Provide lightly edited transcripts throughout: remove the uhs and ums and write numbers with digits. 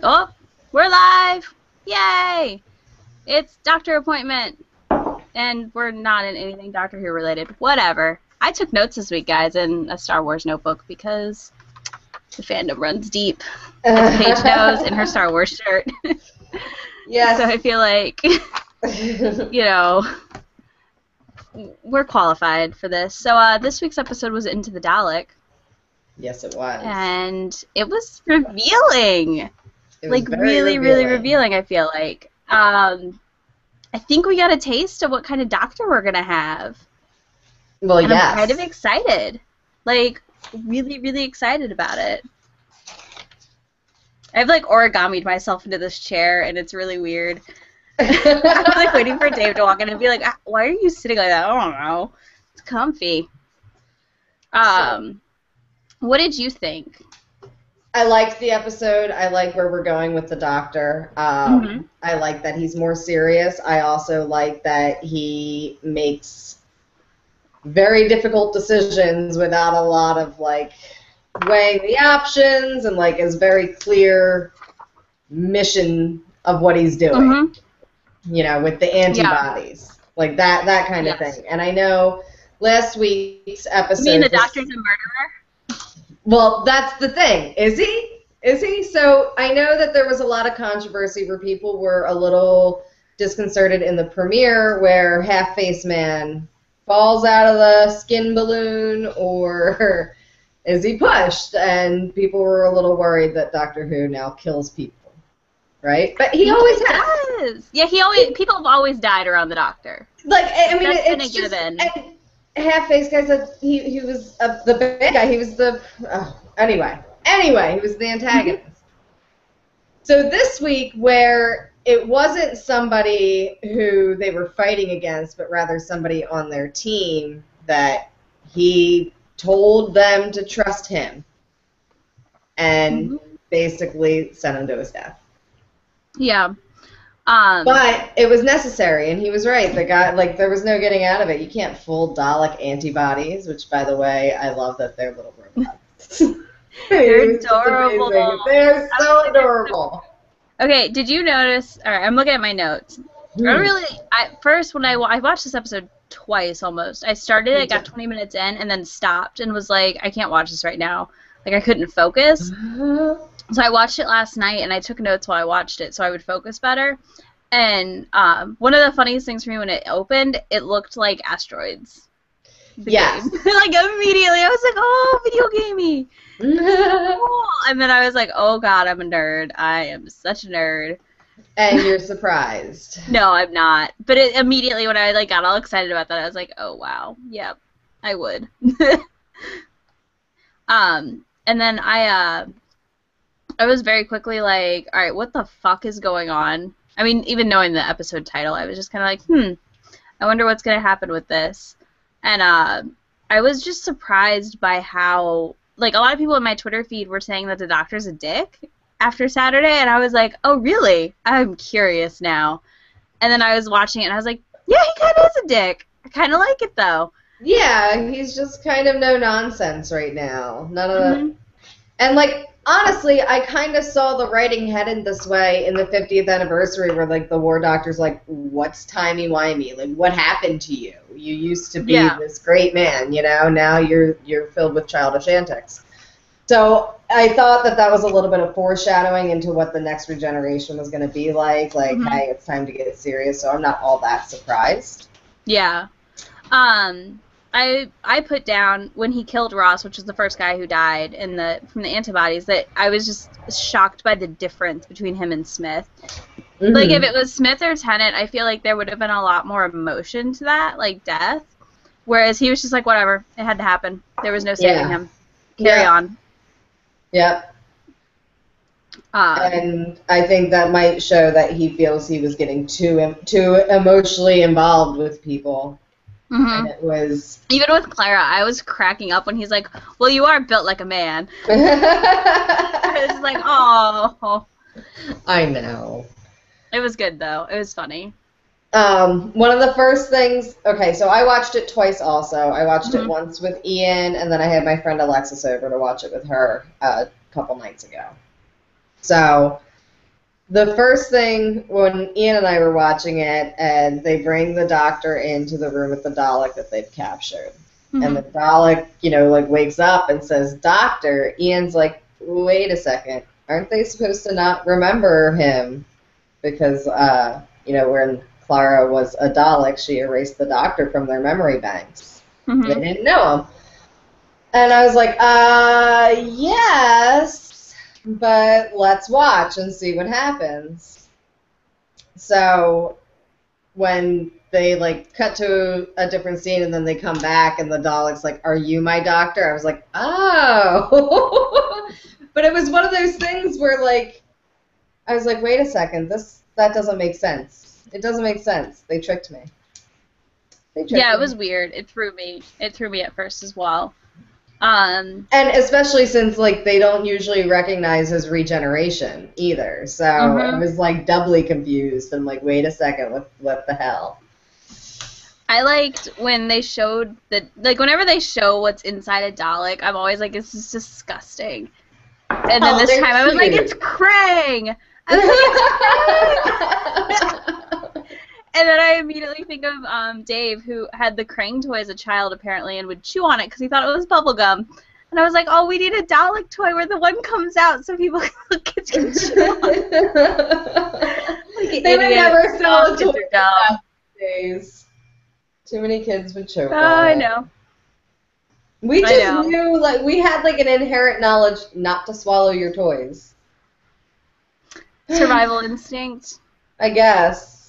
Oh, we're live! Yay! It's doctor appointment. And we're not in anything Doctor Who related. Whatever. I took notes this week, guys, in a Star Wars notebook because the fandom runs deep. As Paige knows in her Star Wars shirt. Yes. So I feel like, we're qualified for this. So this week's episode was Into the Dalek. Yes, it was. And it was revealing. It was really revealing, I feel like. I think we got a taste of what kind of doctor we're going to have. Well, and yes. I'm kind of excited. Really excited about it. I've, origamied myself into this chair, and it's really weird. I'm, waiting for Dave to walk in and be like, why are you sitting like that? I don't know. It's comfy. What did you think? I liked the episode. I like where we're going with the doctor. I like that he's more serious. I also like that he makes very difficult decisions without a lot of, weighing the options and, is very clear mission of what he's doing. With the antibodies. Yeah. That kind of thing. And I know last week's episode... You mean the doctor's a murderer? Well, that's the thing. Is he? Is he? So I know that there was a lot of controversy where people were a little disconcerted in the premiere where Half-Face Man falls out of the skin balloon, or is he pushed? And people were a little worried that Doctor Who now kills people, right? But he always has. Yeah, people have always died around the Doctor. It's just... Half-Face guy said he was the bad guy. He was the... Anyway, he was the antagonist. So this week, where it wasn't somebody who they were fighting against, but rather somebody on their team, that he told them to trust him and basically sent him to his death. Yeah. But it was necessary, and he was right. The guy, there was no getting out of it. You can't fool Dalek antibodies, which, by the way, I love that they're little robots. They're adorable. They're so adorable. Okay, did you notice? All right, I'm looking at my notes. First, when I watched this episode twice almost. I started it, got 20 minutes in, and then stopped and was like, I can't watch this right now. I couldn't focus. So I watched it last night, and I took notes while I watched it so I would focus better. And one of the funniest things for me when it opened, it looked like Asteroids. Yes. Immediately, I was like, oh, video gamey. Cool. And then I was like, oh, God, I'm a nerd. I am such a nerd. And you're surprised. No, I'm not. But immediately when I got all excited about that, I was like, oh, wow. Yep, I would. And then I was very quickly like, all right, what the fuck is going on? I mean, even knowing the episode title, I was just kind of like, I wonder what's going to happen with this. And I was just surprised by how, a lot of people in my Twitter feed were saying that the Doctor's a dick after Saturday, and I was like, oh, really? I'm curious now. And then I was watching it, and I was like, yeah, he kind of is a dick. I kind of like it, though. Yeah, he's just kind of no nonsense right now. None of the... And, honestly, I kind of saw the writing headed this way in the 50th anniversary where, the War Doctor's like, what's timey-wimey? What happened to you? You used to be this great man, Now you're filled with childish antics. So I thought that was a little bit of foreshadowing into what the next regeneration was going to be like. Hey, it's time to get serious, so I'm not all that surprised. Yeah. I put down when he killed Ross, which was the first guy who died from the antibodies, that I was just shocked by the difference between him and Smith. If it was Smith or Tennant, I feel like there would have been a lot more emotion to that, death. Whereas he was just like, whatever, it had to happen. There was no saving him. Carry on. Yep. And I think that might show that he feels he was getting too emotionally involved with people. And it was... Even with Clara, I was cracking up when he's like, well, you are built like a man. I was like, oh. I know. It was good, though. It was funny. One of the first things... Okay, so I watched it twice also. I watched it once with Ian, and then I had my friend Alexis over to watch it with her a couple nights ago. So the first thing when Ian and I were watching it, and they bring the doctor into the room with the Dalek that they've captured. Mm-hmm. And the Dalek, like wakes up and says, "Doctor." Ian's like, "Wait a second. Aren't they supposed to not remember him? Because, when Clara was a Dalek, she erased the doctor from their memory banks. Mm-hmm. They didn't know him." And I was like, yes, but let's watch and see what happens. So when they, cut to a different scene and then they come back and the Dalek's like, "Are you my doctor?" I was like, oh. But it was one of those things where, I was like, wait a second, that doesn't make sense. It doesn't make sense. They tricked me. It was weird. It threw me at first as well. And especially since, they don't usually recognize his regeneration either. So I was, doubly confused and, wait a second, what the hell? I liked when they showed whenever they show what's inside a Dalek, I'm always like, this is disgusting. And then this time I was like, it's Krang! I was like, it's Krang! And then I immediately think of Dave, who had the Krang toy as a child, apparently, and would chew on it because he thought it was bubblegum. And I was like, oh, we need a Dalek toy where the one comes out so kids can chew on it. They would never sell a toy nowadays. Too many kids would choke on it. I know. We just knew, we had, an inherent knowledge not to swallow your toys. Survival instinct. I guess.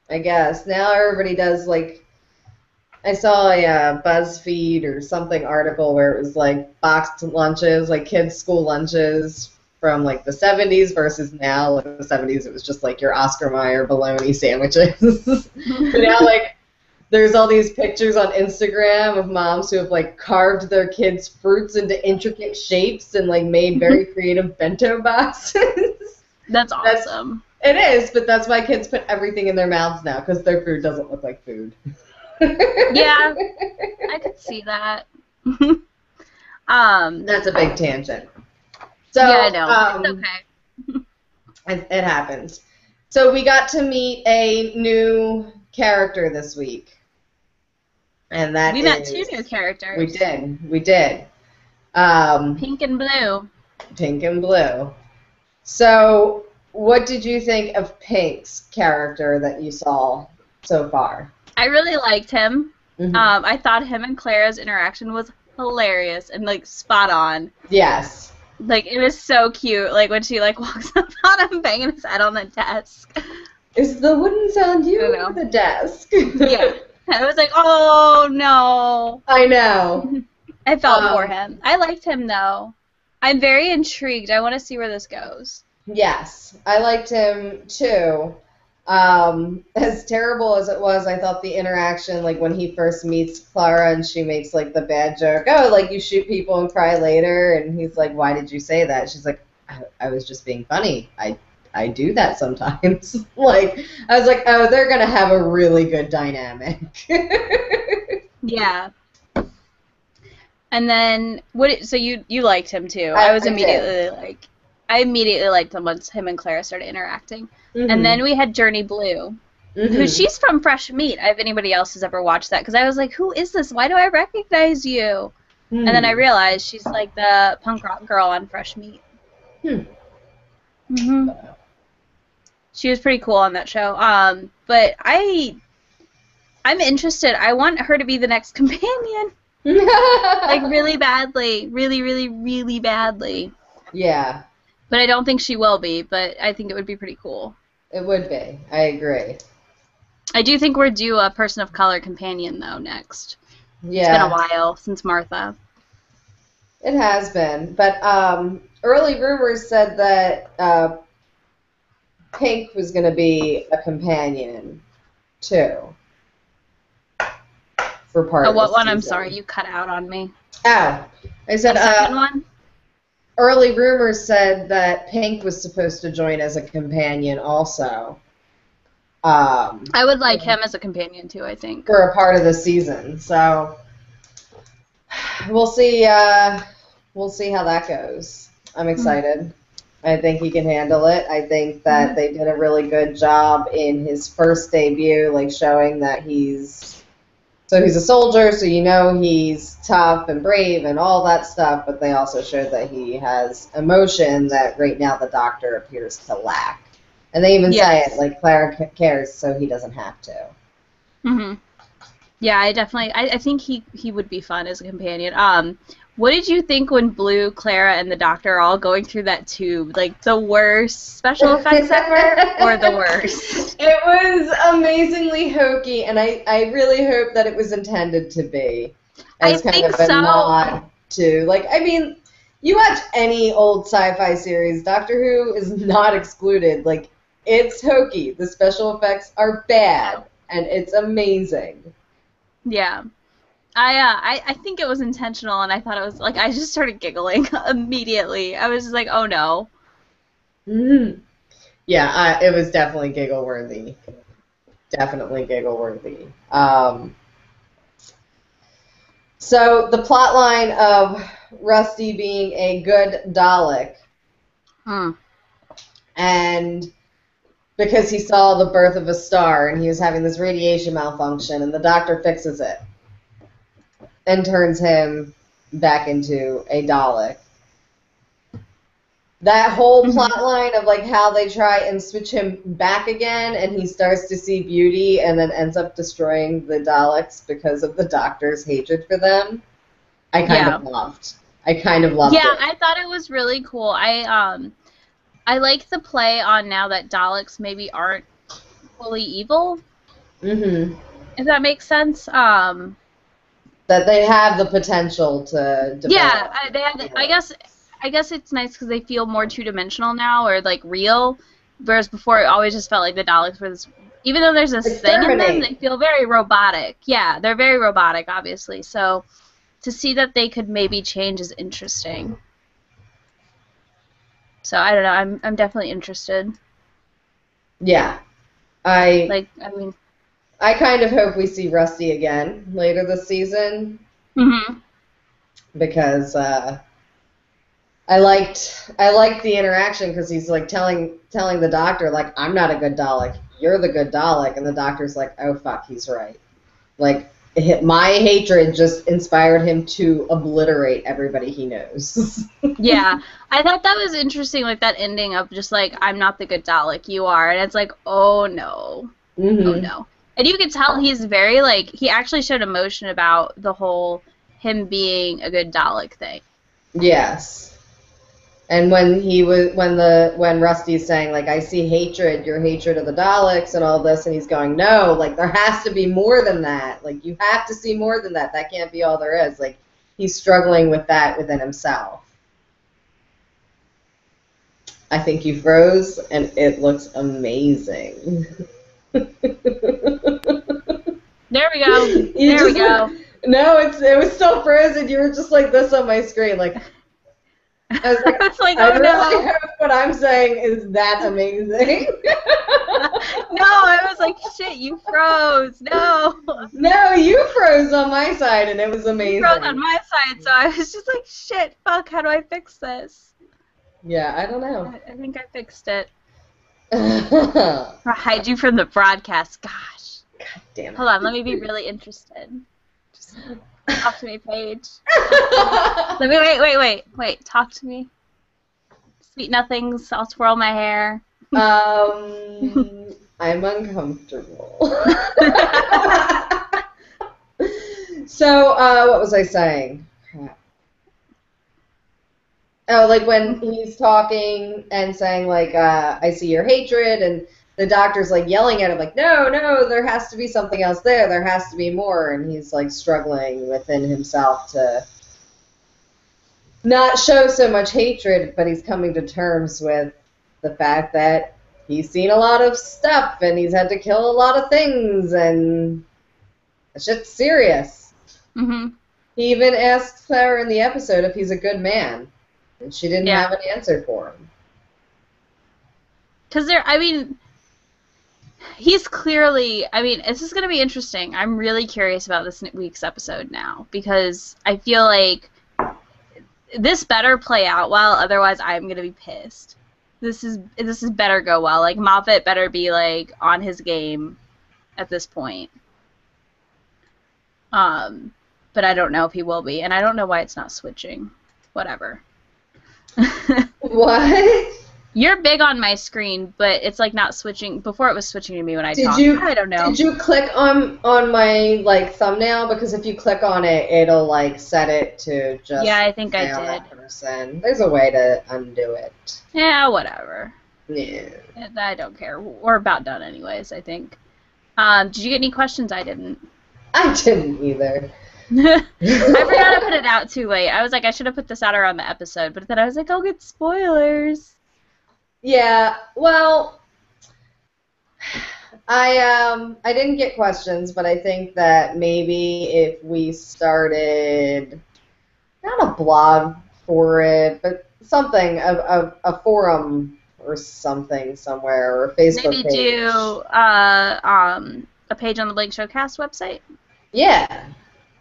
Now everybody does, I saw a BuzzFeed or something article where it was, boxed lunches, kids' school lunches from, the 70s versus now. In the 70s, it was just, your Oscar Mayer bologna sandwiches. But now, there's all these pictures on Instagram of moms who have, carved their kids' fruits into intricate shapes and, made very creative bento boxes. That's awesome. It is, but that's why kids put everything in their mouths now, because their food doesn't look like food. Yeah, I could see that. That's a big tangent. So, yeah, I know. It's okay. It happens. So we got to meet a new character this week. And that we met 2 new characters. We did. Pink and blue. Pink and blue. So, what did you think of Pink's character that you saw so far? I really liked him. Mm-hmm. I thought him and Clara's interaction was hilarious and, spot on. Yes. It was so cute. When she, walks up on him banging his head on the desk. Is the wooden sound you or the desk? Yeah. I was like, oh, no. I know. I felt for him. I liked him, though. I'm very intrigued. I want to see where this goes. Yes, I liked him, too. As terrible as it was, I thought the interaction, when he first meets Clara and she makes, the bad joke, oh, you shoot people and cry later, and he's like, why did you say that? She's like, I was just being funny. I do that sometimes. I was like, oh, they're going to have a really good dynamic. Yeah. And then, so you liked him, too. I immediately liked him once him and Clara started interacting. Mm-hmm. And then we had Journey Blue, who she's from Fresh Meat, if anybody else has ever watched that, because I was like, who is this? Why do I recognize you? And then I realized she's the punk rock girl on Fresh Meat. She was pretty cool on that show. But I'm interested. I want her to be the next companion. Really badly. Really, really, really badly. Yeah. But I don't think she will be, but I think it would be pretty cool. It would be. I agree. I do think we're due a person of color companion, though, next. Yeah. It's been a while since Martha. It has been. But early rumors said that Pink was going to be a companion, too. For part of the what one? season. I'm sorry, you cut out on me. Oh. I said, the second one? Early rumors said that Pink was supposed to join as a companion also. I would like him as a companion too, I think. For a part of the season. So we'll see how that goes. I'm excited. I think he can handle it. I think that they did a really good job in his first debut, like showing that he's a soldier, so you know he's tough and brave and all that stuff, but they also showed that he has emotion that right now the Doctor appears to lack. And they even say it, like, Clara cares so he doesn't have to. Mm-hmm. Yeah, I think he would be fun as a companion. What did you think when Blue, Clara, and the Doctor are all going through that tube? Like, the worst special effects ever, or the worst? It was amazingly hokey, and I really hope that it was intended to be as kind of a nod to, like, I mean, you watch any old sci-fi series, Doctor Who is not excluded. Like, it's hokey. The special effects are bad, and it's amazing. Yeah. I think it was intentional, and I thought it was, like, I just started giggling immediately. I was just like, oh no. Mm-hmm. Yeah, it was definitely giggle-worthy. Definitely giggle-worthy. So the plot line of Rusty being a good Dalek, and because he saw the birth of a star, and he was having this radiation malfunction, and the Doctor fixes it and turns him back into a Dalek. That whole plot line of, like, how they try and switch him back again, and he starts to see beauty and then ends up destroying the Daleks because of the Doctor's hatred for them, I kind of loved. I kind of loved it. Yeah, I thought it was really cool. I like the play on now that Daleks maybe aren't fully evil. Mm-hmm. If that makes sense. That they have the potential to develop. Yeah, they have. I guess it's nice because they feel more two-dimensional now, or, like, real, whereas before it always just felt like the Daleks were this, even though there's this thing in them, they feel very robotic. Yeah, they're very robotic, obviously, so to see that they could maybe change is interesting. So, I don't know, I'm definitely interested. Yeah. I kind of hope we see Rusty again later this season. Mm-hmm. Because I liked the interaction, because he's, like, telling the Doctor, like, I'm not a good Dalek, you're the good Dalek, and the Doctor's like, oh fuck, he's right. Like, my hatred just inspired him to obliterate everybody he knows. Yeah, I thought that was interesting, like, that ending of just, like, I'm not the good Dalek, you are, and it's like, oh no. Mm-hmm. Oh no. And you could tell he's very, like, he actually showed emotion about the whole him being a good Dalek thing. Yes. And when Rusty's saying, like, I see hatred, your hatred of the Daleks and all this, and he's going, no, like, there has to be more than that. Like, you have to see more than that. That can't be all there is. Like, he's struggling with that within himself. I think you froze, and it looks amazing. There we go. There we go. No, it was still frozen. You were just like this on my screen, like. I was like, oh, I really hope what I'm saying is that amazing. No, I was like, shit, you froze. No. No, you froze on my side, and it was amazing. You froze on my side, so I was just like, shit, fuck, how do I fix this? Yeah, I don't know. I think I fixed it. I'll hide you from the broadcast. Gosh. God damn it. Hold on, let me be really interested. Just talk to me, Paige. Let me wait. Talk to me. Sweet nothings. I'll twirl my hair. I'm uncomfortable. So, what was I saying? Crap. Oh, like when he's talking and saying, like, I see your hatred, and the Doctor's, like, yelling at him, like, no, there has to be something else there. There has to be more. And he's, like, struggling within himself to not show so much hatred, but he's coming to terms with the fact that he's seen a lot of stuff, and he's had to kill a lot of things, and that shit's serious. Mm-hmm. He even asked Clara in the episode if he's a good man, and she didn't have an answer for him. Because he's clearly, this is going to be interesting. I'm really curious about this week's episode now, because I feel like this better play out well, otherwise I'm going to be pissed. this is better go well. Like Moffat better be like on his game at this point. But I don't know if he will be, and I don't know why it's not switching. Whatever. What? You're big on my screen, but it's like not switching. Before it was switching to me when I Did talked. you? I don't know. Did you click on my like thumbnail? Because if you click on it, it'll like set it to just Yeah, I think I stay on did. that person. There's a way to undo it. Yeah, whatever. Yeah. I don't care. We're about done anyways, I think. Did you get any questions? I didn't. I didn't either. I forgot to put it out too late. I was like, I should have put this out around the episode, but then I was like, I'll get spoilers. Yeah, well, I didn't get questions, but I think that maybe if we started not a blog for it, but something a forum or something somewhere or a Facebook Maybe page. do a page on the Blake Showcast website. Yeah.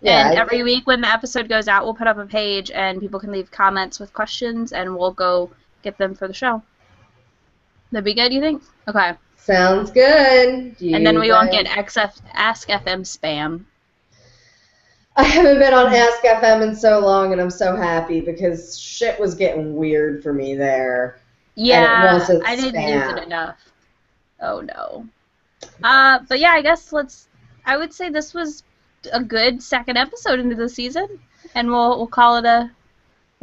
Yeah. And every week when the episode goes out, we'll put up a page and people can leave comments with questions and we'll go get them for the show. That'd be good, you think? Okay. Sounds good. And then we won't get Ask FM spam. I haven't been on Ask FM in so long, and I'm so happy because shit was getting weird for me there. Yeah, I didn't use it enough. Oh no. But yeah, I guess I would say this was a good second episode into the season, and we'll call it a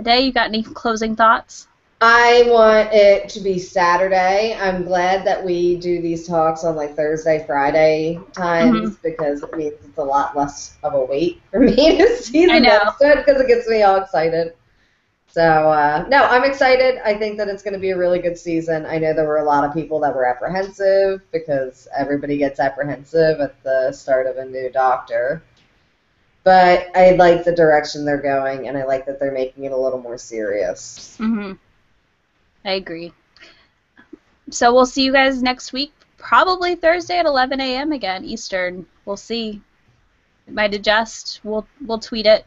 day. You got any closing thoughts? I want it to be Saturday. I'm glad that we do these talks on like Thursday, Friday times because it means it's a lot less of a wait for me to see the episode because it gets me all excited. So, no, I'm excited. I think that it's going to be a really good season. I know there were a lot of people that were apprehensive because everybody gets apprehensive at the start of a new Doctor. But I like the direction they're going, and I like that they're making it a little more serious. Mm-hmm. I agree. So we'll see you guys next week, probably Thursday at 11 a.m. again, Eastern. We'll see. It might adjust. We'll tweet it.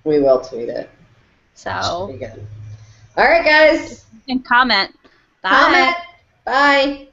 We will tweet it. So. Should be good. All right, guys. And comment. Bye. Comment. Bye.